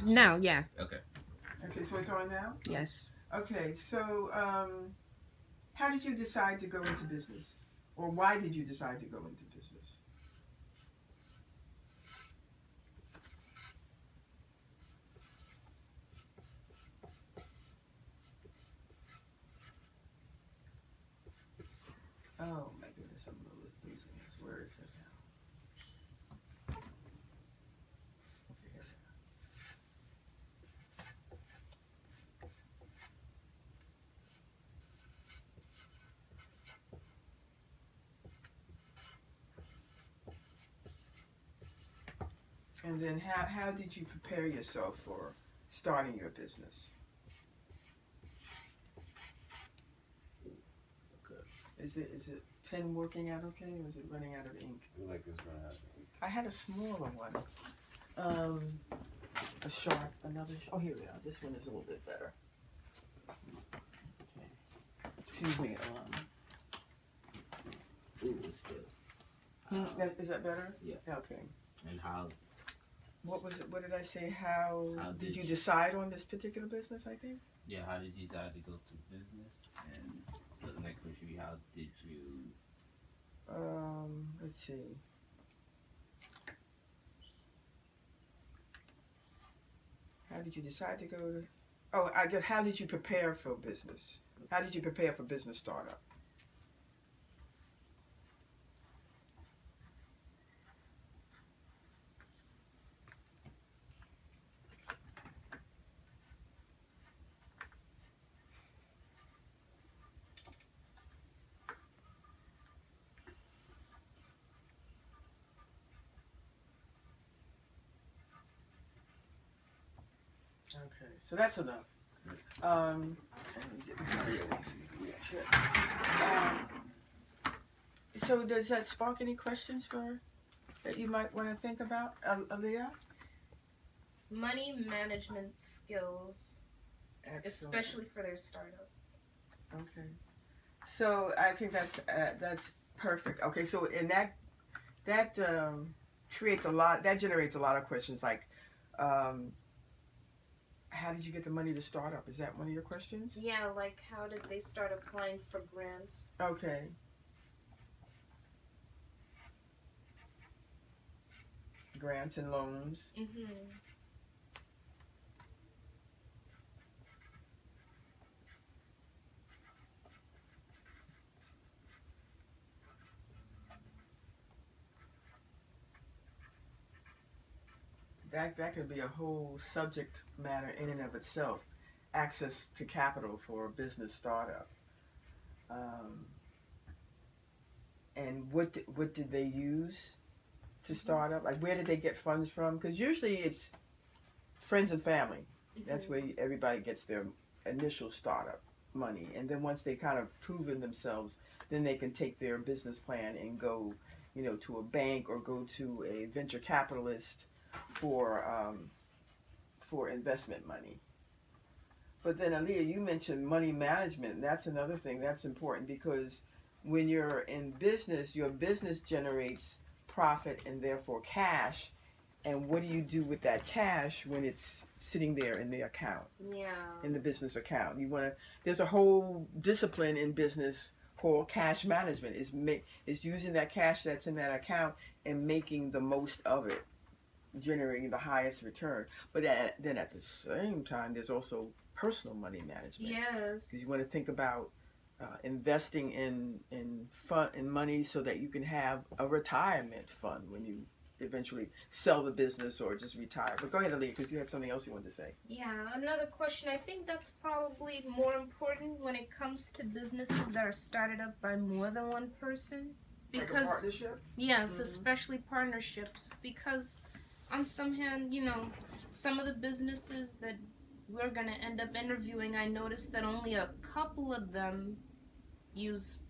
Now, yeah. Okay. Okay, so it's on now? Yes. Okay, so how did you decide to go into business? Or why did you decide to go into business? Oh my goodness, I'm losing this. Where is it now? Okay, here we go. And then how did you prepare yourself for starting your business? Okay. Is it pen working out okay, or is it running out of ink? I feel like it's gonna happen. I had a smaller one. Um, a sharp, another. Oh, here we are. This one is a little bit better. Okay. Excuse me. Ooh, it's good. Is that better? Yeah. Okay. And how What was it? What did I say? How How did did you you- decide on this particular business? I think. how did you decide to go to business? And so the next question would be how did you Let's see. How did you decide to go to? Oh, I guess. How did you prepare for business? How did you prepare for business startup? Okay, so that's enough. Let me get this out of here. So does that spark any questions for that you might want to think about, Aaliyah? Money management skills, Excellent. especially for their startup. Okay. So I think that's perfect. Okay, so in that creates a lot. That generates a lot of questions like, um, how did you get the money to start up? Is that one of your questions? Yeah, like how did they start applying for grants? Okay. Grants and loans. Mm-hmm. That could be a whole subject matter in and of itself. Access to capital for a business startup. Um, and what did they use to start up? Like, where did they get funds from? Because usually it's friends and family. That's Mm-hmm. where everybody gets their initial startup money, and then once they kind of proven themselves, then they can take their business plan and go, to a bank or go to a venture capitalist for investment money. But then, Aaliyah, you mentioned money management. And that's another thing that's important because when you're in business, your business generates profit and therefore cash. And what do you do with that cash when it's sitting there in the account, Yeah. in the business account? There's a whole discipline in business called cash management. Is using that cash that's in that account and making the most of it, generating the highest return. But then at the same time, there's also personal money management. Yes. Because you want to think about investing in money so that you can have a retirement fund when you eventually sell the business or just retire. But go ahead, Aaliyah, because you had something else you wanted to say. Yeah, another question. I think that's probably more important when it comes to businesses that are started up by more than one person. Like a partnership? Yes, Mhm. especially partnerships. Because on some hand, some of the businesses that we're gonna end up interviewing, I noticed that only a couple of them use,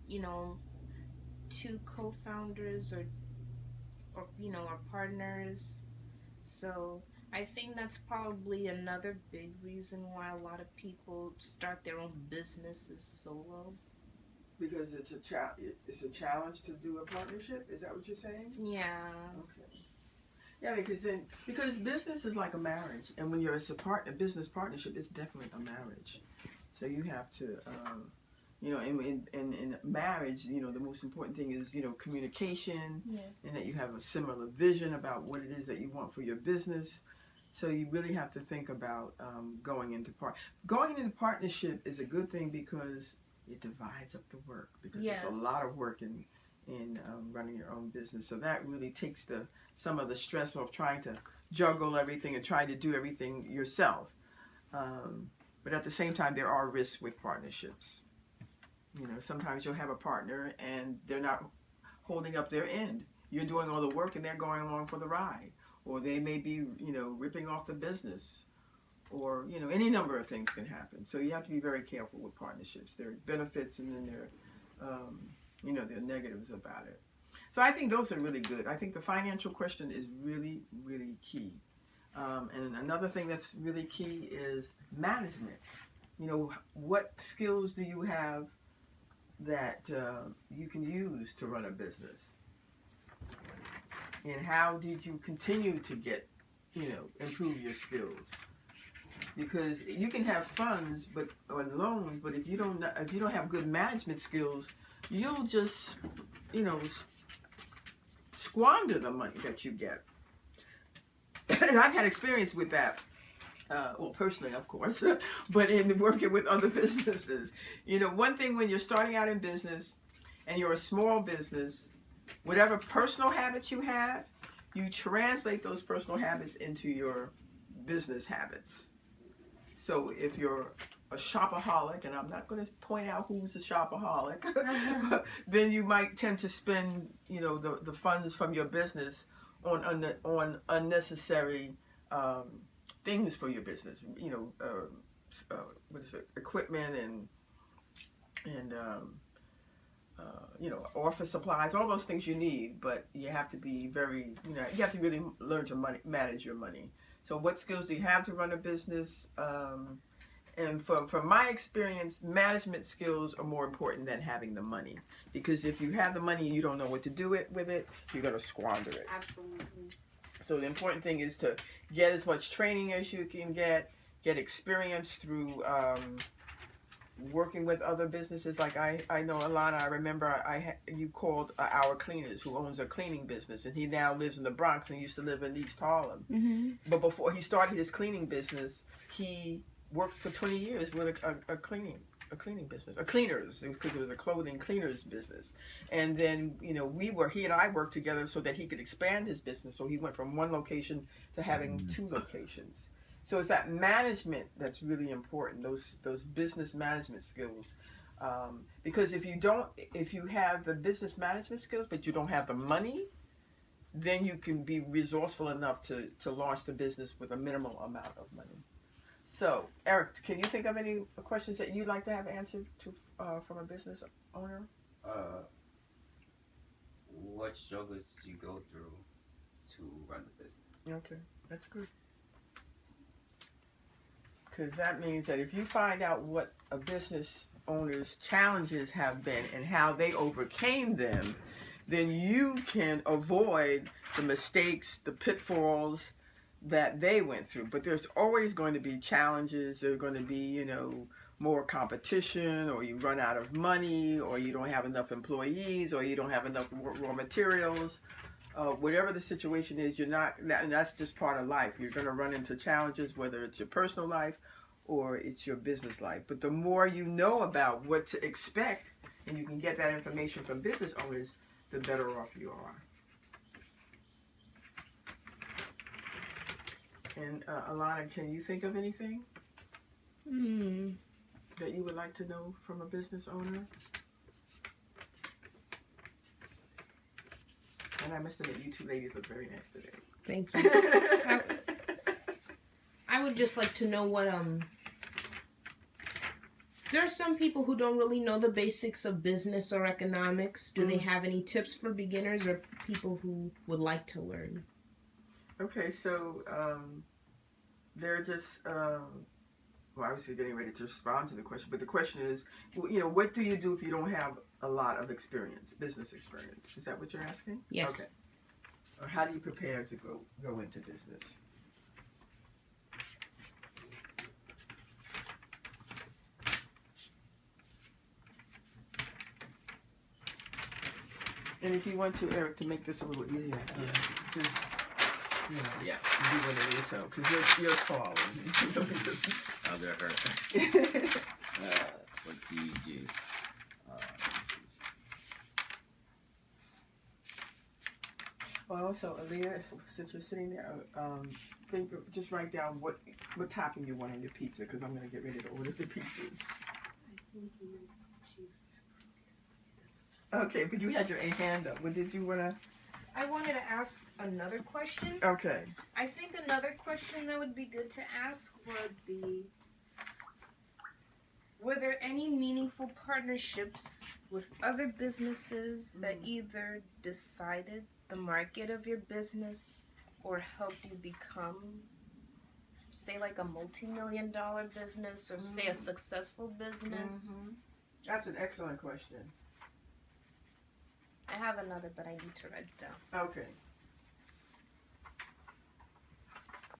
two co-founders or partners. So I think that's probably another big reason why a lot of people start their own businesses solo. Because it's a challenge to do a partnership. Is that what you're saying? Yeah. Okay. Yeah, because business is like a marriage, and when you're a business partnership, it's definitely a marriage. So you have to, in marriage, the most important thing is communication, Yes. and that you have a similar vision about what it is that you want for your business. So you really have to think about going into partnership is a good thing because it divides up the work because Yes. there's a lot of work in running your own business. So that really takes some of the stress off trying to juggle everything and trying to do everything yourself. But at the same time, there are risks with partnerships. Sometimes you'll have a partner and they're not holding up their end. You're doing all the work and they're going along for the ride. Or they may be, ripping off the business. Or, any number of things can happen. So you have to be very careful with partnerships. There are benefits and then there are negatives about it. So I think those are really good. I think the financial question is really, really key. And another thing that's really key is management. What skills do you have that you can use to run a business? And how did you continue to improve your skills? Because you can have funds or loans, but if you don't have good management skills, you'll just squander the money that you get. And I've had experience with that. Personally, of course, but in working with other businesses. One thing when you're starting out in business and you're a small business, whatever personal habits you have, you translate those personal habits into your business habits. So if you're a shopaholic, and I'm not going to point out who's a shopaholic, then you might tend to spend, the funds from your business on unnecessary things for your business. Equipment and office supplies, all those things you need, but you have to be you have to really learn to manage your money. So what skills do you have to run a business? And from my experience, management skills are more important than having the money. Because if you have the money and you don't know what to do with it, you're going to squander it. Absolutely. So the important thing is to get as much training as you can get experience through working with other businesses. Like I know Alana, I remember you called our cleaners who owns a cleaning business, and he now lives in the Bronx and used to live in East Harlem. Mm-hmm. But before he started his cleaning business, he worked for 20 years with a cleaning business, because it was a clothing cleaners business. And then, he and I worked together so that he could expand his business. So he went from one location to having 2 locations. So it's that management that's really important, those business management skills. Because if you have the business management skills, but you don't have the money, then you can be resourceful enough to launch the business with a minimal amount of money. So, Eric, can you think of any questions that you'd like to have answered from a business owner? What struggles did you go through to run the business? Okay, that's good. Because that means that if you find out what a business owner's challenges have been and how they overcame them, then you can avoid the mistakes, the pitfalls that they went through. But there's always going to be challenges. There's going to be, more competition, or you run out of money, or you don't have enough employees, or you don't have enough raw materials. Whatever the situation is, that's just part of life. You're going to run into challenges, whether it's your personal life or it's your business life. But the more you know about what to expect, and you can get that information from business owners, the better off you are. And Alana, can you think of anything that you would like to know from a business owner? And I must admit, you 2 ladies look very nice today. Thank you. I would just like to know what there are some people who don't really know the basics of business or economics. Do they have any tips for beginners or people who would like to learn? Okay, so they're just obviously getting ready to respond to the question, but the question is, what do you do if you don't have a lot of business experience? Is that what you're asking? Yes. Okay. Or how do you prepare to go into business? And if you want to, Eric, to make this a little easier, just Yeah. do what it is, so because you're tall. I'll get hurt. What do you do? Well, also, Aaliyah, since you're sitting there, just write down what topping you want on your pizza, because I'm going to get ready to order the pizza. I think he meant cheese pepperonis. Okay, but you had your hand up. What did you want to? I wanted to ask another question. Okay. I think another question that would be good to ask would be, were there any meaningful partnerships with other businesses that either decided the market of your business or helped you become, say, like a multi-million-dollar business or say a successful business? That's an excellent question. I have another, but I need to write it down. Okay.